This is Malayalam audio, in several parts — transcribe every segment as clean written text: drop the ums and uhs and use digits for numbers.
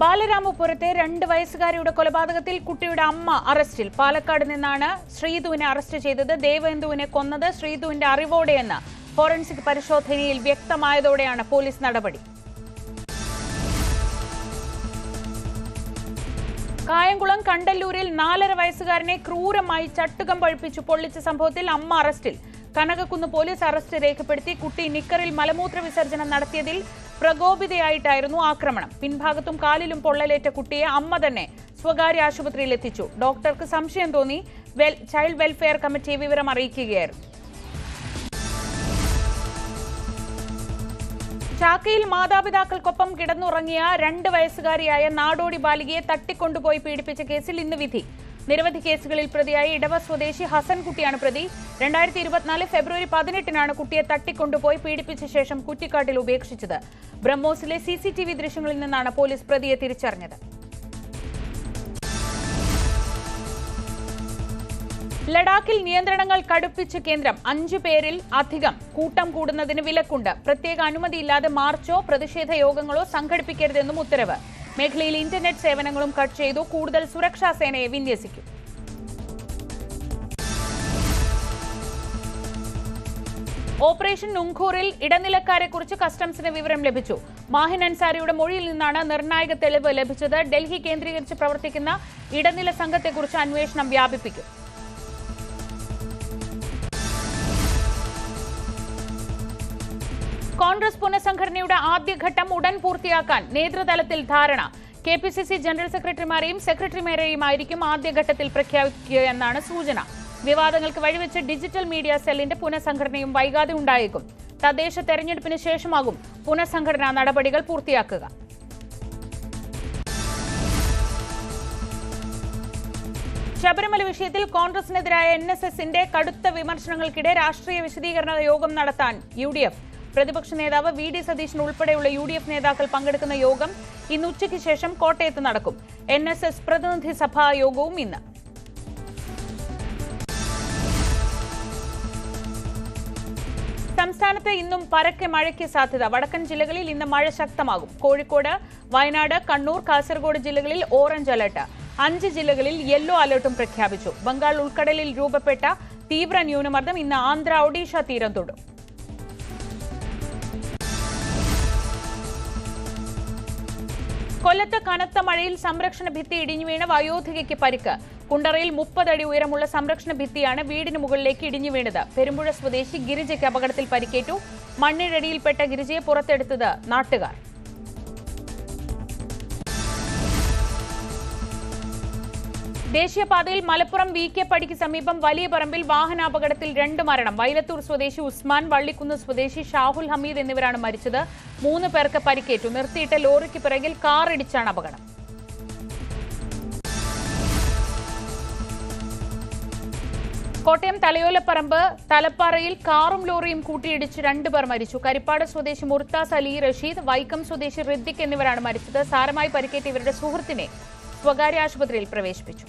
ബാലരാമപുരത്തെ 2 വയസ്സുകാരിയുടെ കൊലപാതകത്തിൽ കുട്ടിയുടെ അമ്മ അറസ്റ്റിൽ. പാലക്കാട് നിന്നാണ് ശ്രീധുവിനെ അറസ്റ്റ് ചെയ്തത്. ദേവേന്ദുവിനെ കൊന്നത് ശ്രീധുവിന്റെ അറിവോടെയെന്ന് ഫോറൻസിക് പരിശോധനയിൽ വ്യക്തമായതോടെയാണ് പോലീസ് നടപടി. കായംകുളം കണ്ടല്ലൂരിൽ 4.5 വയസ്സുകാരനെ ക്രൂരമായി ചട്ടുകം പഴിപ്പിച്ചു പൊള്ളിച്ച സംഭവത്തിൽ അമ്മ അറസ്റ്റിൽ. കനകക്കുന്ന് പോലീസ് അറസ്റ്റ് രേഖപ്പെടുത്തി. കുട്ടി നിക്കറിൽ മലമൂത്ര വിസർജനം നടത്തിയതിൽ പ്രകോപിതയായിട്ടായിരുന്നു ആക്രമണം. പിൻഭാഗത്തും കാലിലും പൊള്ളലേറ്റ കുട്ടിയെ അമ്മ തന്നെ സ്വകാര്യ ആശുപത്രിയിൽ എത്തിച്ചു. ഡോക്ടർക്ക് സംശയം തോന്നി ചൈൽഡ് വെൽഫെയർ കമ്മിറ്റിയെ വിവരം അറിയിക്കുകയായിരുന്നു. ചാക്കയിൽ മാതാപിതാക്കൾക്കൊപ്പം കിടന്നുറങ്ങിയ 2 വയസ്സുകാരിയായ നാടോടി ബാലികയെ തട്ടിക്കൊണ്ടുപോയി പീഡിപ്പിച്ച കേസിൽ ഇന്ന് വിധി. നിരവധി കേസുകളിൽ പ്രതിയായ ഇടവ സ്വദേശി ഹസൻകുട്ടിയാണ് പ്രതി. 2024 ഫെബ്രുവരി 18-നാണ് കുട്ടിയെ തട്ടിക്കൊണ്ടുപോയി പീഡിപ്പിച്ച ശേഷം കുറ്റിക്കാട്ടിൽ ഉപേക്ഷിച്ചത്. ബ്രഹ്മോസിലെ CCTV ദൃശ്യങ്ങളിൽ നിന്നാണ് പോലീസ് പ്രതിയെ തിരിച്ചറിഞ്ഞത്. ലഡാക്കിൽ നിയന്ത്രണങ്ങൾ കടുപ്പിച്ച കേന്ദ്രം. 5 പേരിൽ അധികം കൂട്ടം കൂടുന്നതിന് വിലക്കുണ്ട്. പ്രത്യേക അനുമതിയില്ലാതെ മാർച്ചോ പ്രതിഷേധ യോഗങ്ങളോ സംഘടിപ്പിക്കരുതെന്നും ഉത്തരവ്. മേഖലയിൽ ഇന്റർനെറ്റ് സേവനങ്ങളും കട്ട് ചെയ്തു. കൂടുതൽ സുരക്ഷാ സേനയെ വിന്യസിക്കും. ഓപ്പറേഷൻ നുങ്കൂറിൽ ഇടനിലക്കാരെക്കുറിച്ച് കസ്റ്റംസിന് വിവരം ലഭിച്ചു. മാഹിൻ അൻസാരിയുടെ മൊഴിയിൽ നിന്നാണ് നിർണായക തെളിവ് ലഭിച്ചത്. ഡൽഹി കേന്ദ്രീകരിച്ച് പ്രവർത്തിക്കുന്ന ഇടനില സംഘത്തെക്കുറിച്ച് അന്വേഷണം വ്യാപിപ്പിക്കും. കോൺഗ്രസ് പുനഃസംഘടനയുടെ ആദ്യഘട്ടം ഉടൻ പൂർത്തിയാക്കാൻ നേതൃതലത്തിൽ ധാരണ. KPCC ജനറൽ സെക്രട്ടറിമാരെയും സെക്രട്ടറിമാരെയുമായിരിക്കും ആദ്യഘട്ടത്തിൽ പ്രഖ്യാപിക്കുകയെന്നാണ് സൂചന. വിവാദങ്ങൾക്ക് വഴിവെച്ച് ഡിജിറ്റൽ മീഡിയ സെല്ലിന്റെ പുനഃസംഘടനയും വൈകാതെ ഉണ്ടായേക്കും. തദ്ദേശ തെരഞ്ഞെടുപ്പിന് ശേഷമാകും പുനഃസംഘടനാ നടപടികൾ പൂർത്തിയാക്കുക. ശബരിമല വിഷയത്തിൽ കോൺഗ്രസിനെതിരായ NSSന്റെ കടുത്ത വിമർശനങ്ങൾക്കിടെ രാഷ്ട്രീയ വിശദീകരണ യോഗം നടത്താൻ UDF. പ്രതിപക്ഷ നേതാവ് VD സതീശൻ ഉൾപ്പെടെയുള്ള UDF നേതാക്കൾ പങ്കെടുക്കുന്ന യോഗം ഇന്ന് ഉച്ചയ്ക്ക് ശേഷം കോട്ടയത്ത് നടക്കും. NSS പ്രതിനിധി സഭാ യോഗവും ഇന്ന്. സംസ്ഥാനത്ത് ഇന്നും പരക്കെ മഴയ്ക്ക് സാധ്യത. വടക്കൻ ജില്ലകളിൽ ഇന്ന് മഴ ശക്തമാകും. കോഴിക്കോട്, വയനാട്, കണ്ണൂർ, കാസർഗോഡ് ജില്ലകളിൽ ഓറഞ്ച് അലർട്ട്. 5 ജില്ലകളിൽ യെല്ലോ അലർട്ടും പ്രഖ്യാപിച്ചു. ബംഗാൾ ഉൾക്കടലിൽ രൂപപ്പെട്ട തീവ്ര ന്യൂനമർദ്ദം ഇന്ന് ആന്ധ്ര, ഒഡീഷ തീരം തൊടും. കൊല്ലത്ത് കനത്ത മഴയിൽ സംരക്ഷണ ഭിത്തി ഇടിഞ്ഞു വീണ് വയോധികയ്ക്ക് പരിക്ക്. കുണ്ടറയിൽ 30 അടി ഉയരമുള്ള സംരക്ഷണ ഭിത്തിയാണ് വീടിന് മുകളിലേക്ക് ഇടിഞ്ഞു വീണത്. പെരുമ്പുഴ സ്വദേശി ഗിരിജയ്ക്ക് അപകടത്തിൽ പരിക്കേറ്റു. മണ്ണിനടിയിൽപ്പെട്ട ഗിരിജയെ പുറത്തെടുത്തത് നാട്ടുകാർ. ദേശീയപാതയിൽ മലപ്പുറം VK പടിക്ക് സമീപം വലിയ പറമ്പിൽ വാഹനാപകടത്തിൽ 2 മരണം. വൈലത്തൂർ സ്വദേശി ഉസ്മാൻ, വള്ളിക്കുന്ന് സ്വദേശി ഷാഹുൽ ഹമീദ് എന്നിവരാണ് മരിച്ചത്. 3 പേർക്ക് പരിക്കേറ്റു. നിർത്തിയിട്ട ലോറിക്ക് പിറകിൽ കാർ ഇടിച്ചാണ് അപകടം. കോട്ടയം തലയോലപ്പറമ്പ് തലപ്പാറയിൽ കാറും ലോറിയും കൂട്ടിയിടിച്ച് 2 പേർ മരിച്ചു. കരിപ്പാട് സ്വദേശി മുർത്താസ് അലി റഷീദ്, വൈക്കം സ്വദേശി ഋദ്ദിഖ് എന്നിവരാണ് മരിച്ചത്. സാരമായി പരിക്കേറ്റ ഇവരുടെ സുഹൃത്തിനെ സ്വകാര്യ ആശുപത്രിയിൽ പ്രവേശിപ്പിച്ചു.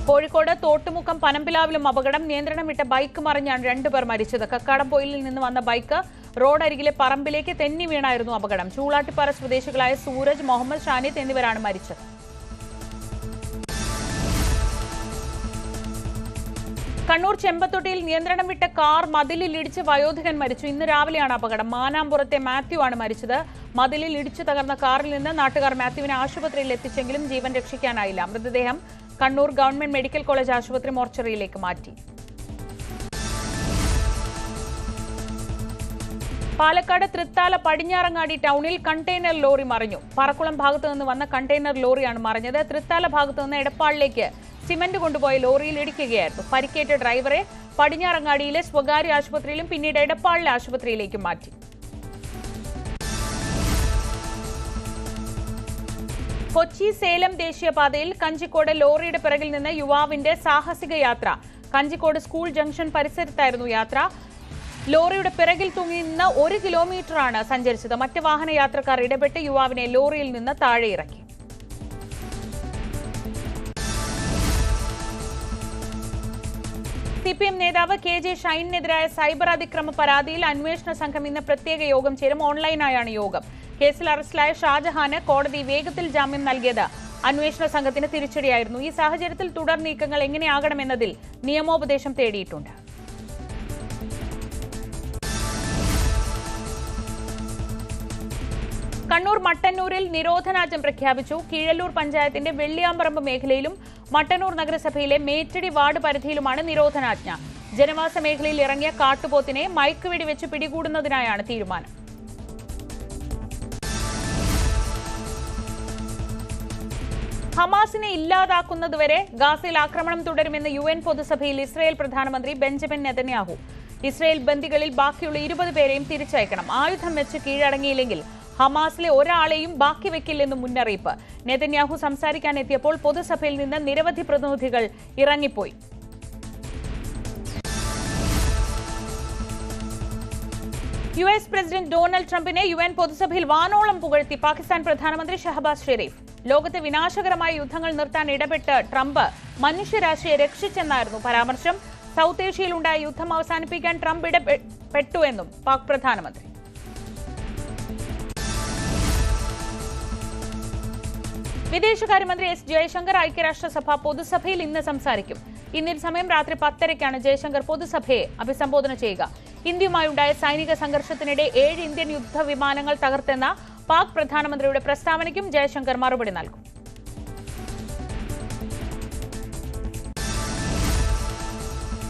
കോഴിക്കോട് തോട്ടുമുക്കം പനമ്പിലാവിലും അപകടം. നിയന്ത്രണം വിട്ട ബൈക്ക് മറിഞ്ഞാണ് 2 പേർ മരിച്ചത്. കക്കാടംപൊയിലിൽ നിന്ന് വന്ന ബൈക്ക് റോഡരികിലെ പറമ്പിലേക്ക് തെന്നി വീണായിരുന്നു അപകടം. ചൂളാട്ടിപ്പാറ സ്വദേശികളായ സൂരജ്, മുഹമ്മദ് ഷാനിദ് എന്നിവരാണ് മരിച്ചത്. കണ്ണൂർ ചെമ്പത്തൊട്ടിയിൽ നിയന്ത്രണം വിട്ട കാർ മതിലിൽ ഇടിച്ച് വയോധികൻ മരിച്ചു. ഇന്ന് രാവിലെയാണ് അപകടം. മാനാമ്പുറത്തെ മാത്യു ആണ് മരിച്ചത്. മതിലിൽ ഇടിച്ചു തകർന്ന കാറിൽ നിന്ന് നാട്ടുകാർ മാത്യുവിനെ ആശുപത്രിയിൽ എത്തിച്ചെങ്കിലും ജീവൻ രക്ഷിക്കാനായില്ല. മൃതദേഹം കണ്ണൂർ ഗവൺമെന്റ് മെഡിക്കൽ കോളേജ് ആശുപത്രി മോർച്ചറിയിലേക്ക് മാറ്റി. പാലക്കാട് തൃത്താല പടിഞ്ഞാറങ്ങാടി ടൗണിൽ കണ്ടെയ്നർ ലോറി മറിഞ്ഞു. പറക്കുളം ഭാഗത്തു നിന്ന് വന്ന കണ്ടെയ്നർ ലോറിയാണ് മറിഞ്ഞത്. തൃത്താല ഭാഗത്തു നിന്ന് എടപ്പാളിലേക്ക് സിമന്റ് കൊണ്ടുപോയ ലോറിയിൽ ഇടിക്കുകയായിരുന്നു. പരിക്കേറ്റ ഡ്രൈവറെ പടിഞ്ഞാറങ്ങാടിയിലെ സ്വകാര്യ ആശുപത്രിയിലും പിന്നീട് എടപ്പാളിലെ ആശുപത്രിയിലേക്കും മാറ്റി. കൊച്ചി സേലം ദേശീയപാതയിൽ കഞ്ചിക്കോട് ലോറിയുടെ പിറകിൽ നിന്ന് യുവാവിന്റെ സാഹസിക യാത്ര. കഞ്ചിക്കോട് സ്കൂൾ ജംഗ്ഷൻ പരിസരത്തായിരുന്നു യാത്ര. ലോറിയുടെ പിറകിൽ തൂങ്ങി നിന്ന് 1 കിലോമീറ്ററാണ് സഞ്ചരിച്ചത്. മറ്റ് വാഹന യാത്രക്കാർ ഇടപെട്ട് യുവാവിനെ ലോറിയിൽ നിന്ന് താഴെ ഇറക്കി. CPM നേതാവ് KJ ഷൈനിനെതിരായ സൈബർ അതിക്രമ പരാതിയിൽ അന്വേഷണ സംഘം ഇന്ന് പ്രത്യേക യോഗം ചേരും. ഓൺലൈനായാണ് യോഗം. കേസിൽ അറസ്റ്റിലായ ഷാജഹാന് കോടതി വേഗത്തിൽ ജാമ്യം നൽകിയത് അന്വേഷണ സംഘത്തിന് തിരിച്ചടിയായിരുന്നു. ഈ സാഹചര്യത്തിൽ തുടർ നീക്കങ്ങൾ എങ്ങനെയാകണമെന്നതിൽ നിയമോപദേശം തേടിയിട്ടുണ്ട്. കണ്ണൂർ മട്ടന്നൂരിൽ നിരോധനാജ്ഞ പ്രഖ്യാപിച്ചു. കീഴല്ലൂർ പഞ്ചായത്തിന്റെ വെള്ളിയാമ്പറമ്പ് മേഖലയിലും മട്ടന്നൂർ നഗരസഭയിലെ മേറ്റടി വാർഡ് പരിധിയിലുമാണ് നിരോധനാജ്ഞ. ജനവാസ മേഖലയിൽ ഇറങ്ങിയ കാട്ടുപോത്തിനെ മയക്കുവെടി വെച്ച് പിടികൂടുന്നതിനായാണ് തീരുമാനം. ഹമാസിനെ ഇല്ലാതാക്കുന്നതുവരെ ഗാസയിൽ ആക്രമണം തുടരുമെന്ന് UN പൊതുസഭയിൽ ഇസ്രായേൽ പ്രധാനമന്ത്രി ബെഞ്ചമിൻ നെതന്യാഹു. ഇസ്രായേൽ ബന്ദികളിൽ ബാക്കിയുള്ള 20 പേരെയും തിരിച്ചയക്കണം. ആയുധം വെച്ച് കീഴടങ്ങിയില്ലെങ്കിൽ ഹമാസിലെ ഒരാളെയും ബാക്കി വെക്കില്ലെന്നും മുന്നറിയിപ്പ്. നെതന്യാഹു സംസാരിക്കാനെത്തിയപ്പോൾ പൊതുസഭയിൽ നിന്ന് നിരവധി പ്രതിനിധികൾ ഇറങ്ങിപ്പോയി. US പ്രസിഡന്റ് ഡൊണാൾഡ് ട്രംപിനെ UN പൊതുസഭയിൽ വാനോളം പുകഴ്ത്തി പാകിസ്ഥാൻ പ്രധാനമന്ത്രി ഷഹബാസ് ഷെരീഫ്. ലോകത്തെ വിനാശകരമായ യുദ്ധങ്ങൾ നിർത്താൻ ഇടപെട്ട് ട്രംപ് മനുഷ്യരാശിയെ രക്ഷിച്ചെന്നായിരുന്നു പരാമർശം. സൗത്ത് ഏഷ്യയിലുണ്ടായ യുദ്ധം അവസാനിപ്പിക്കാൻ ട്രംപ് ഇടപെട്ടുവെന്നും പാക് പ്രധാനമന്ത്രി. വിദേശകാര്യമന്ത്രി S. ജയശങ്കർ ഐക്യരാഷ്ട്രസഭ പൊതുസഭയിൽ ഇന്ന് സംസാരിക്കും. ഇന്ത്യൻ സമയം രാത്രി 10:00-ക്കാണ് ജയശങ്കർ പൊതുസഭയെ അഭിസംബോധന ചെയ്യുക. ഇന്ത്യയുമായുണ്ടായ സൈനിക സംഘർഷത്തിനിടെ 7 ഇന്ത്യൻ യുദ്ധവിമാനങ്ങൾ തകർത്തെന്ന പാക് പ്രധാനമന്ത്രിയുടെ പ്രസ്താവനയ്ക്കും ജയശങ്കർ മറുപടി നൽകും.